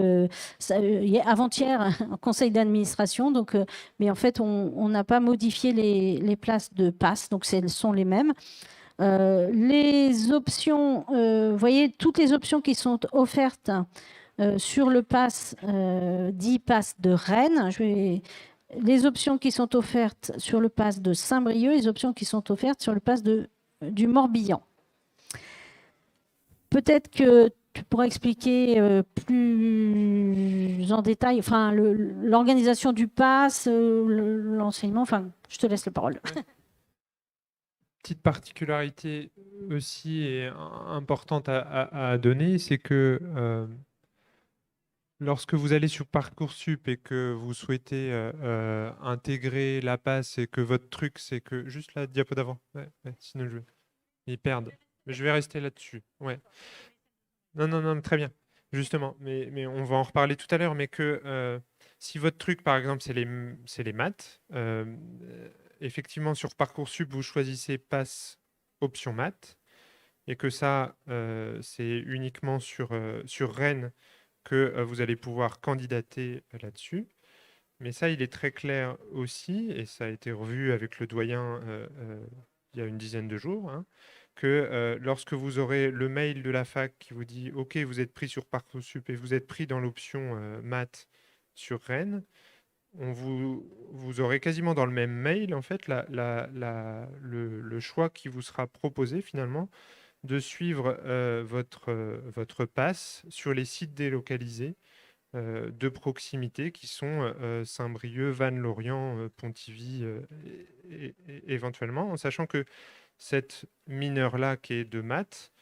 avant-hier en conseil d'administration. Donc, mais en fait, on n'a pas modifié les places de PASS. Donc, elles sont les mêmes. Les options, vous voyez, toutes les options qui sont offertes sur le pass, dit pass de Rennes, les options qui sont offertes sur le pass de Saint-Brieuc, les options qui sont offertes sur le pass du Morbihan. Peut-être que tu pourras expliquer plus en détail, enfin, l'organisation du pass, l'enseignement, enfin, je te laisse la parole.
Ouais. Petite particularité aussi et importante à donner, c'est que lorsque vous allez sur Parcoursup et que vous souhaitez intégrer la passe et que votre truc, c'est que juste la diapo d'avant, sinon ils perdent. Mais je vais rester là-dessus. Ouais. Non, très bien. Justement, mais on va en reparler tout à l'heure, mais que si votre truc, par exemple, c'est les maths, effectivement, sur Parcoursup, vous choisissez passe option maths, et que ça, c'est uniquement sur Rennes que vous allez pouvoir candidater là-dessus. Mais ça, il est très clair aussi, et ça a été revu avec le doyen il y a une dizaine de jours, hein, que lorsque vous aurez le mail de la fac qui vous dit « Ok, vous êtes pris sur Parcoursup et vous êtes pris dans l'option maths sur Rennes », vous aurez quasiment dans le même mail, en fait, le choix qui vous sera proposé finalement de suivre votre passe sur les sites délocalisés de proximité qui sont Saint-Brieuc, Vannes-Lorient, Pontivy éventuellement, en sachant que cette mineure-là qui est de maths,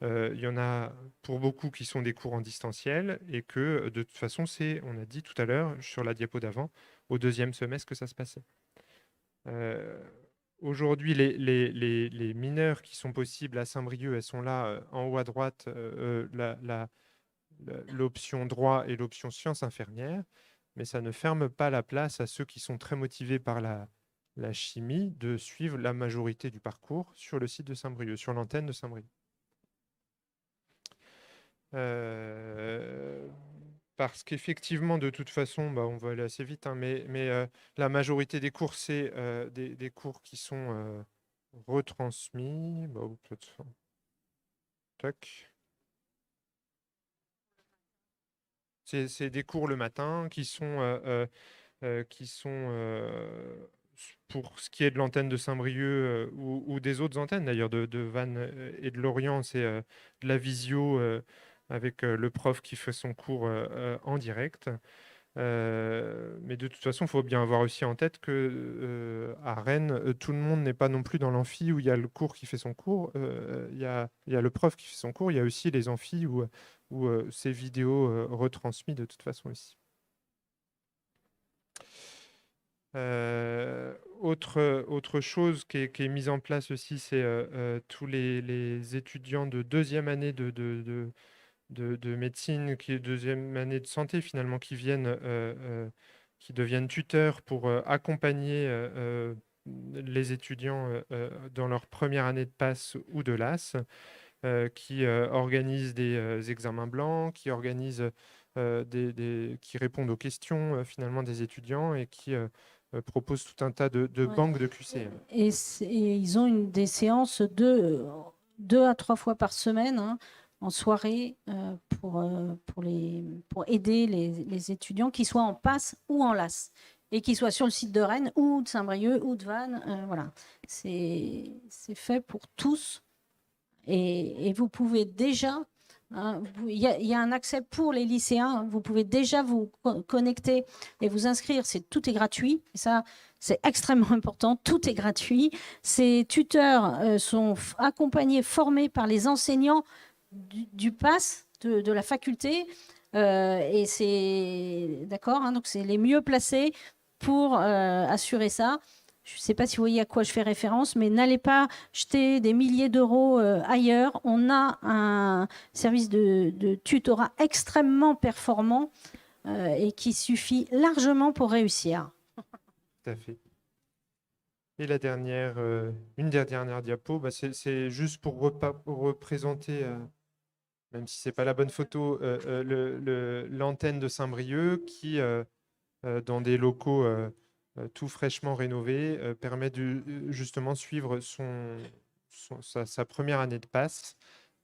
il y en a pour beaucoup qui sont des cours en distanciel et que de toute façon, on a dit tout à l'heure sur la diapo d'avant, au deuxième semestre que ça se passait. Aujourd'hui, les mineurs qui sont possibles à Saint-Brieuc, elles sont là en haut à droite, l'option droit et l'option sciences infirmières, mais ça ne ferme pas la place à ceux qui sont très motivés par la chimie de suivre la majorité du parcours sur le site de Saint-Brieuc, sur l'antenne de Saint-Brieuc. Parce qu'effectivement, de toute façon, on va aller assez vite, hein, mais la majorité des cours, c'est des cours qui sont retransmis. Tac. C'est des cours le matin qui sont pour ce qui est de l'antenne de Saint-Brieuc ou des autres antennes d'ailleurs de Vannes et de Lorient, c'est de la visio avec le prof qui fait son cours en direct. Mais de toute façon, il faut bien avoir aussi en tête que à Rennes, tout le monde n'est pas non plus dans l'amphi où il y a le cours qui fait son cours. Il y a le prof qui fait son cours. Il y a aussi les amphis où ces vidéos retransmises de toute façon aussi. Autre chose qui est mise en place aussi, c'est tous les étudiants de deuxième année de médecine, qui est deuxième année de santé finalement, qui deviennent tuteurs pour accompagner les étudiants dans leur première année de passe ou de LAS, qui organisent des examens blancs, qui organisent qui répondent aux questions finalement des étudiants et qui proposent tout un tas de banques de QCM.
Et ils ont des séances 2 à 3 fois par semaine, hein, en soirée pour aider les étudiants, qu'ils soient en passe ou en LAS. et qui soit sur le site de Rennes ou de Saint-Brieuc ou de Vannes. Voilà, c'est fait pour tous. Et vous pouvez déjà, hein, il y a un accès pour les lycéens, vous pouvez déjà vous connecter et vous inscrire, tout est gratuit. Et ça, c'est extrêmement important, tout est gratuit. Ces tuteurs sont accompagnés, formés par les enseignants du PASS, de la faculté. Et c'est d'accord, hein, donc c'est les mieux placés pour assurer ça. Je ne sais pas si vous voyez à quoi je fais référence, mais n'allez pas jeter des milliers d'euros ailleurs. On a un service de tutorat extrêmement performant et qui suffit largement pour réussir.
Tout à fait. Et la dernière, une des dernières diapos, bah, c'est juste pour représenter, même si ce n'est pas la bonne photo, l'antenne de Saint-Brieuc qui, dans des locaux tout fraîchement rénovés, permet de justement suivre sa première année de passe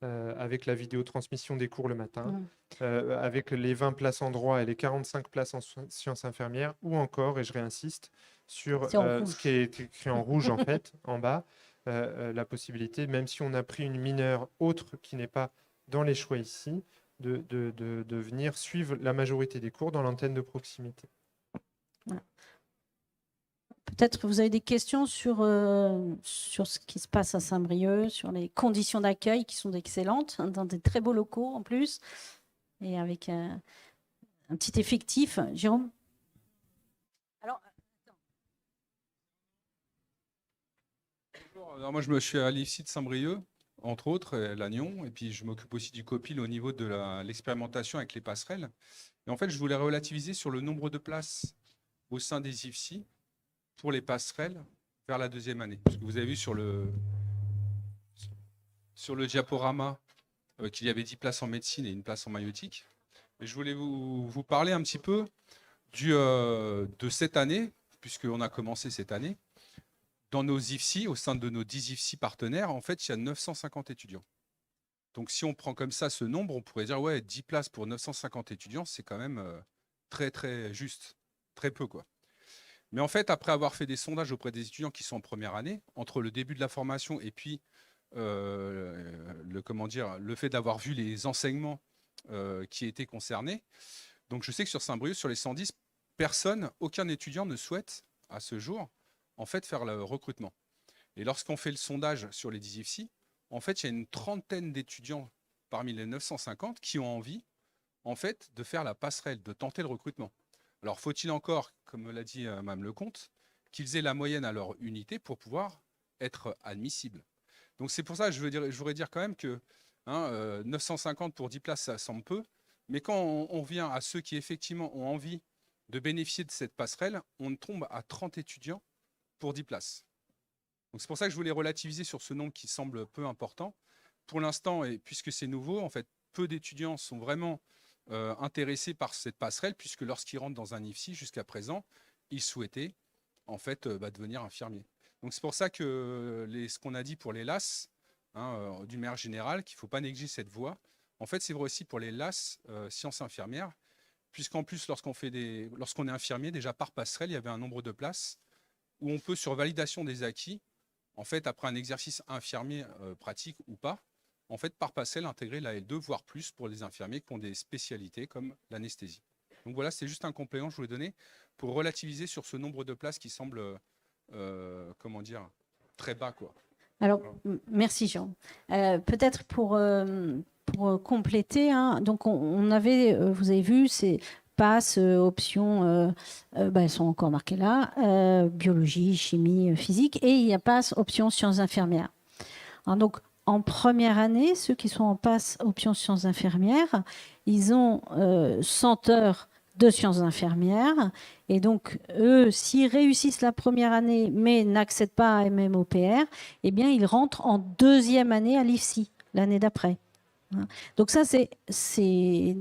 avec la vidéotransmission des cours le matin, avec les 20 places en droit et les 45 places en sciences infirmières, ou encore, et je réinsiste, sur ce qui est écrit en rouge en fait, en bas, la possibilité, même si on a pris une mineure autre qui n'est pas dans les choix ici, de venir suivre la majorité des cours dans l'antenne de proximité.
Voilà. Peut-être que vous avez des questions sur ce qui se passe à Saint-Brieuc, sur les conditions d'accueil qui sont excellentes, hein, dans des très beaux locaux en plus, et avec un petit effectif. Jérôme ?
Alors moi, je suis à l'IFSI de Saint-Brieuc, entre autres, et Lannion, et puis je m'occupe aussi du COPIL au niveau de l'expérimentation avec les passerelles. Et en fait, je voulais relativiser sur le nombre de places au sein des IFSI pour les passerelles vers la deuxième année. Parce que vous avez vu sur le diaporama qu'il y avait 10 places en médecine et une place en maïeutique. Et je voulais vous parler un petit peu de cette année, puisqu'on a commencé cette année. Dans nos IFSI, au sein de nos 10 IFSI partenaires, en fait, il y a 950 étudiants. Donc, si on prend comme ça ce nombre, on pourrait dire, ouais, 10 places pour 950 étudiants, c'est quand même très, très juste. Très peu, quoi. Mais en fait, après avoir fait des sondages auprès des étudiants qui sont en première année, entre le début de la formation et puis le fait d'avoir vu les enseignements qui étaient concernés, donc je sais que sur Saint-Brieuc, sur les 110 personnes, aucun étudiant ne souhaite, à ce jour, en fait, faire le recrutement. Et lorsqu'on fait le sondage sur les 10 IFSI, en fait, il y a une trentaine d'étudiants parmi les 950 qui ont envie, en fait, de faire la passerelle, de tenter le recrutement. Alors, faut-il encore, comme l'a dit Mme Lecomte, qu'ils aient la moyenne à leur unité pour pouvoir être admissibles. Donc, c'est pour ça que je voudrais dire quand même que 950 pour 10 places, ça semble peu. Mais quand on vient à ceux qui, effectivement, ont envie de bénéficier de cette passerelle, on tombe à 30 étudiants pour 10 places. Donc c'est pour ça que je voulais relativiser sur ce nombre qui semble peu important. Pour l'instant, et puisque c'est nouveau, en fait, peu d'étudiants sont vraiment intéressés par cette passerelle, puisque lorsqu'ils rentrent dans un IFSI, jusqu'à présent, ils souhaitaient en fait devenir infirmiers. Donc c'est pour ça que ce qu'on a dit pour les LAS, d'une manière générale, qu'il ne faut pas négliger cette voie. En fait, c'est vrai aussi pour les LAS sciences infirmières, puisqu'en plus, lorsqu'on est infirmier, déjà par passerelle, il y avait un nombre de places où on peut, sur validation des acquis, en fait, après un exercice infirmier pratique ou pas, en fait, par passerelle, intégrer la L2, voire plus pour les infirmiers qui ont des spécialités comme l'anesthésie. Donc voilà, c'est juste un complément que je voulais donner pour relativiser sur ce nombre de places qui semble, très bas, quoi.
Alors, merci Jean. Peut-être pour compléter, hein, donc on avait, vous avez vu, c'est passe, options, elles sont encore marquées là, biologie, chimie, physique, et il y a passe, options sciences infirmières. Alors, donc, en première année, ceux qui sont en passe, options sciences infirmières, ils ont 100 heures de sciences infirmières, et donc, eux, s'ils réussissent la première année, mais n'accèdent pas à MMOPR, eh bien, ils rentrent en deuxième année à l'IFSI, l'année d'après. Donc ça, c'est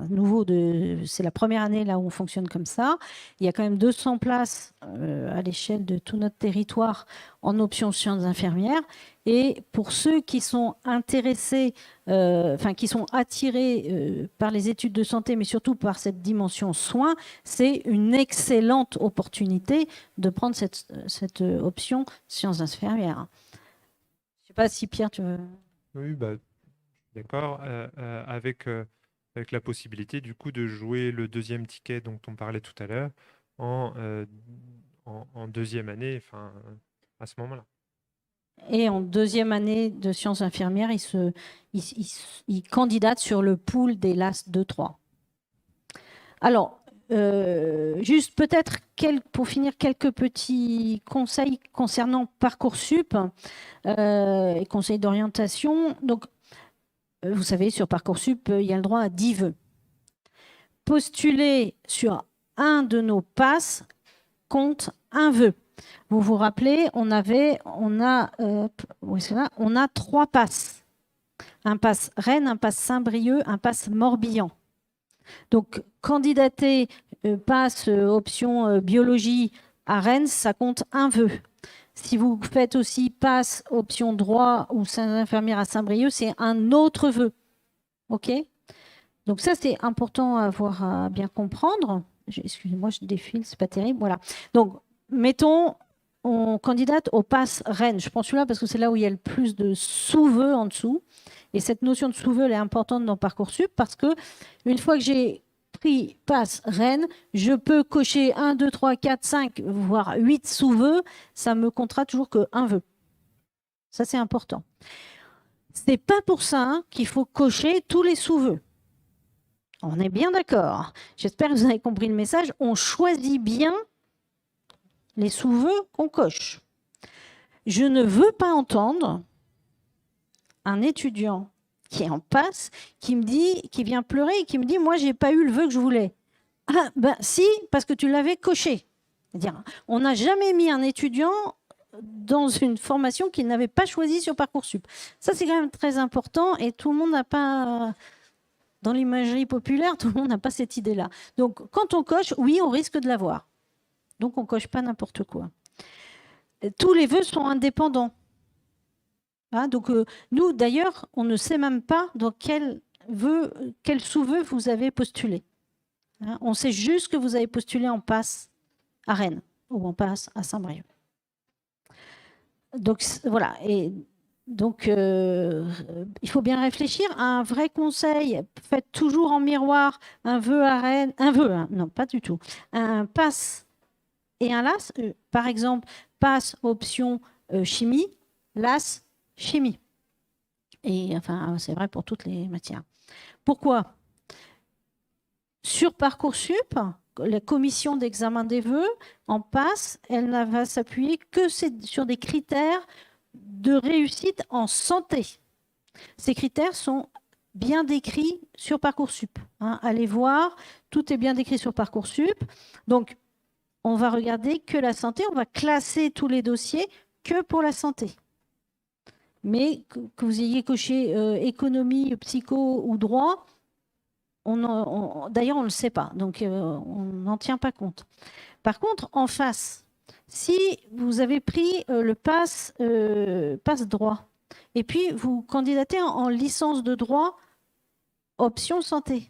nouveau, c'est la première année là où on fonctionne comme ça. Il y a quand même 200 places à l'échelle de tout notre territoire en option sciences infirmières. Et pour ceux qui sont intéressés, qui sont attirés par les études de santé, mais surtout par cette dimension soins, c'est une excellente opportunité de prendre cette option sciences infirmières. Je ne sais pas si Pierre, tu veux...
Oui, d'accord, avec la possibilité du coup de jouer le deuxième ticket dont on parlait tout à l'heure en deuxième année, à ce moment-là.
Et en deuxième année de sciences infirmières, il candidate sur le pool des LAS 2-3. Alors, juste peut-être pour finir, quelques petits conseils concernant Parcoursup et conseils d'orientation. Donc, vous savez, sur Parcoursup, il y a le droit à 10 vœux. Postuler sur un de nos passes compte un vœu. Vous vous rappelez, on a 3 passes. Un pass Rennes, un pass Saint-Brieuc, un pass Morbihan. Donc, candidater passe option biologie à Rennes, ça compte un vœu. Si vous faites aussi passe option droit ou infirmière à Saint-Brieuc, c'est un autre vœu. OK? Donc ça, c'est important à bien comprendre. Excusez-moi, je défile, c'est pas terrible. Voilà. Donc, mettons, on candidate au pass Rennes. Je prends celui-là parce que c'est là où il y a le plus de sous-vœux en dessous. Et cette notion de sous-vœux, elle est importante dans Parcoursup parce que une fois que j'ai pris pass Rennes, je peux cocher 1, 2, 3, 4, 5, voire 8 sous-vœux. Ça me comptera toujours qu'un vœu. Ça, c'est important. C'est pas pour ça qu'il faut cocher tous les sous-vœux. On est bien d'accord. J'espère que vous avez compris le message. On choisit bien les sous-vœux qu'on coche. Je ne veux pas entendre un étudiant qui est en passe, qui vient pleurer et qui me dit « Moi, je n'ai pas eu le vœu que je voulais. » Ah, ben si, parce que tu l'avais coché. C'est-à-dire, on n'a jamais mis un étudiant dans une formation qu'il n'avait pas choisie sur Parcoursup. Ça, c'est quand même très important et tout le monde n'a pas... Dans l'imagerie populaire, tout le monde n'a pas cette idée-là. Donc, quand on coche, oui, on risque de l'avoir. Donc, on ne coche pas n'importe quoi. Tous les vœux sont indépendants. Hein, donc, nous, d'ailleurs, on ne sait même pas dans quel sous-vœu vous avez postulé. Hein, on sait juste que vous avez postulé en passe à Rennes ou en passe à Saint-Brieuc. Donc, voilà. Et donc, il faut bien réfléchir. Un vrai conseil, faites toujours en miroir un vœu à Rennes, non, pas du tout. Un pass et un LAS. Par exemple, pass option chimie, LAS chimie. Et enfin, c'est vrai pour toutes les matières. Pourquoi ? Sur Parcoursup, la commission d'examen des vœux en passe, elle ne va s'appuyer que sur des critères de réussite en santé. Ces critères sont bien décrits sur Parcoursup. Hein, allez voir, tout est bien décrit sur Parcoursup. Donc, on va regarder que la santé, on va classer tous les dossiers que pour la santé. Mais que vous ayez coché économie, psycho ou droit, d'ailleurs, on ne le sait pas, donc on n'en tient pas compte. Par contre, en face, si vous avez pris le pass droit, et puis vous candidatez en licence de droit option santé,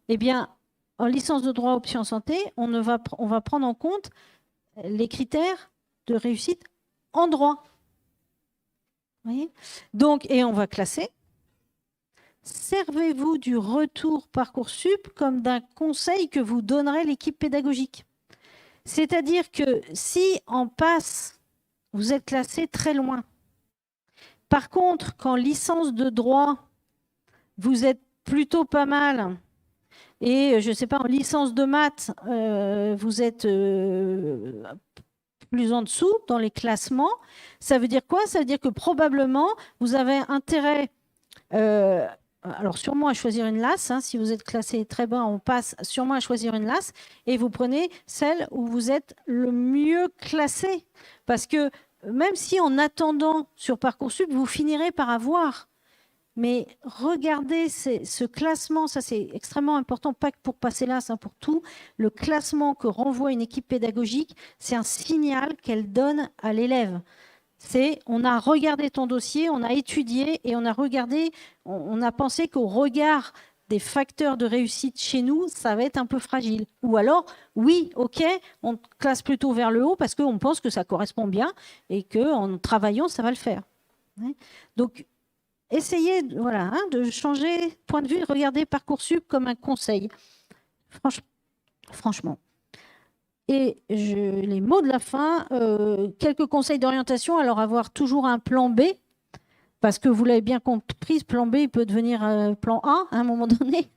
eh bien, en licence de droit option santé, on va prendre en compte les critères de réussite en droit. Vous voyez ? Donc, et on va classer. Servez-vous du retour Parcoursup comme d'un conseil que vous donnerait l'équipe pédagogique. C'est-à-dire que si en passe, vous êtes classé très loin. Par contre, qu'en licence de droit, vous êtes plutôt pas mal, et je ne sais pas, en licence de maths, vous êtes plus en dessous dans les classements, ça veut dire quoi ? Ça veut dire que probablement, vous avez intérêt... alors sûrement à choisir une LAS, hein, si vous êtes classé très bas, on passe sûrement à choisir une LAS et vous prenez celle où vous êtes le mieux classé. Parce que même si en attendant sur Parcoursup, vous finirez par avoir Mais regardez ce classement, ça c'est extrêmement important, pas que pour passer là, c'est pour tout. Le classement que renvoie une équipe pédagogique, c'est un signal qu'elle donne à l'élève. C'est on a regardé ton dossier, on a étudié et on a regardé, on a pensé qu'au regard des facteurs de réussite chez nous, ça va être un peu fragile. Ou alors, oui, ok, on classe plutôt vers le haut parce qu'on pense que ça correspond bien et qu'en travaillant, ça va le faire. Donc, essayez voilà, de changer de point de vue, regardez Parcoursup comme un conseil. Franchement. Et les mots de la fin, quelques conseils d'orientation. Alors, avoir toujours un plan B, parce que vous l'avez bien compris, ce plan B, il peut devenir plan A à un moment donné.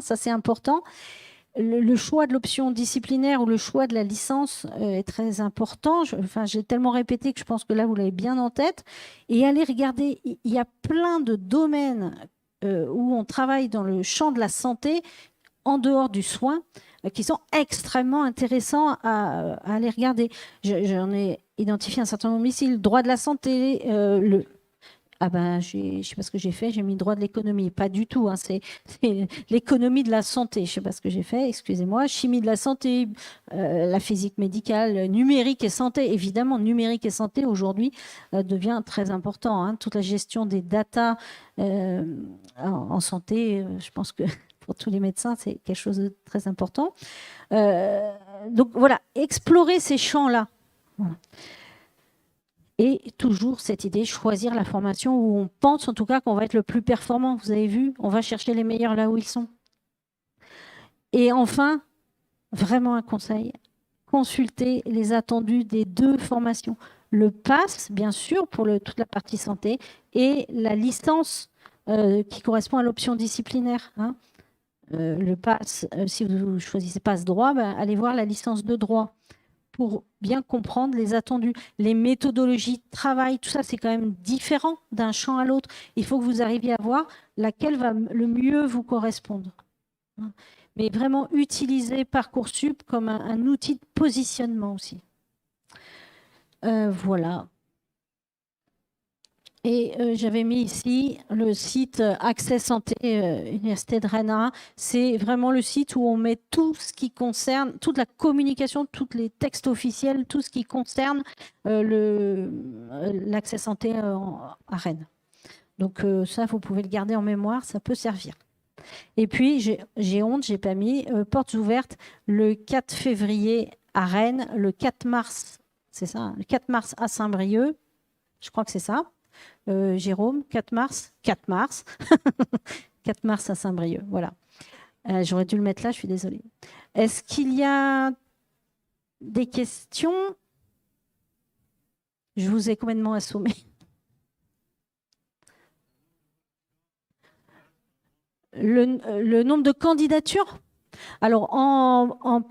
Ça, c'est important. Le choix de l'option disciplinaire ou le choix de la licence est très important. J'ai tellement répété que je pense que là, vous l'avez bien en tête. Et allez regarder, il y a plein de domaines où on travaille dans le champ de la santé, en dehors du soin, qui sont extrêmement intéressants à aller regarder. J'en ai identifié un certain nombre ici. Le droit de la santé, je ne sais pas ce que j'ai fait, j'ai mis droit de l'économie. Pas du tout, c'est l'économie de la santé. Je ne sais pas ce que j'ai fait, excusez-moi. Chimie de la santé, la physique médicale, numérique et santé. Évidemment, numérique et santé, aujourd'hui, devient très important. Toute la gestion des datas en santé, je pense que pour tous les médecins, c'est quelque chose de très important. Donc voilà, explorer ces champs-là. Voilà. Et toujours cette idée, choisir la formation où on pense en tout cas qu'on va être le plus performant. Vous avez vu, on va chercher les meilleurs là où ils sont. Et enfin, vraiment un conseil, consultez les attendus des 2 formations. Le PASS, bien sûr, pour toute la partie santé, et la licence qui correspond à l'option disciplinaire. Le PASS, si vous choisissez PASS droit, allez voir la licence de droit pour bien comprendre les attendus. Les méthodologies de travail, tout ça, c'est quand même différent d'un champ à l'autre. Il faut que vous arriviez à voir laquelle va le mieux vous correspondre. Mais vraiment utiliser Parcoursup comme un outil de positionnement aussi. Voilà. Et j'avais mis ici le site Accès Santé Université de Rennes. C'est vraiment le site où on met tout ce qui concerne, toute la communication, tous les textes officiels, tout ce qui concerne l'accès santé à Rennes. Donc ça, vous pouvez le garder en mémoire, ça peut servir. Et puis, j'ai honte, j'ai pas mis portes ouvertes le 4 février à Rennes, le 4 mars, c'est ça, le 4 mars à Saint-Brieuc, je crois que c'est ça. Jérôme, 4 mars 4 mars 4 mars à Saint-Brieuc, voilà. J'aurais dû le mettre là, je suis désolée. Est-ce qu'il y a des questions? Je vous ai complètement assommé. Le nombre de candidatures? Alors, en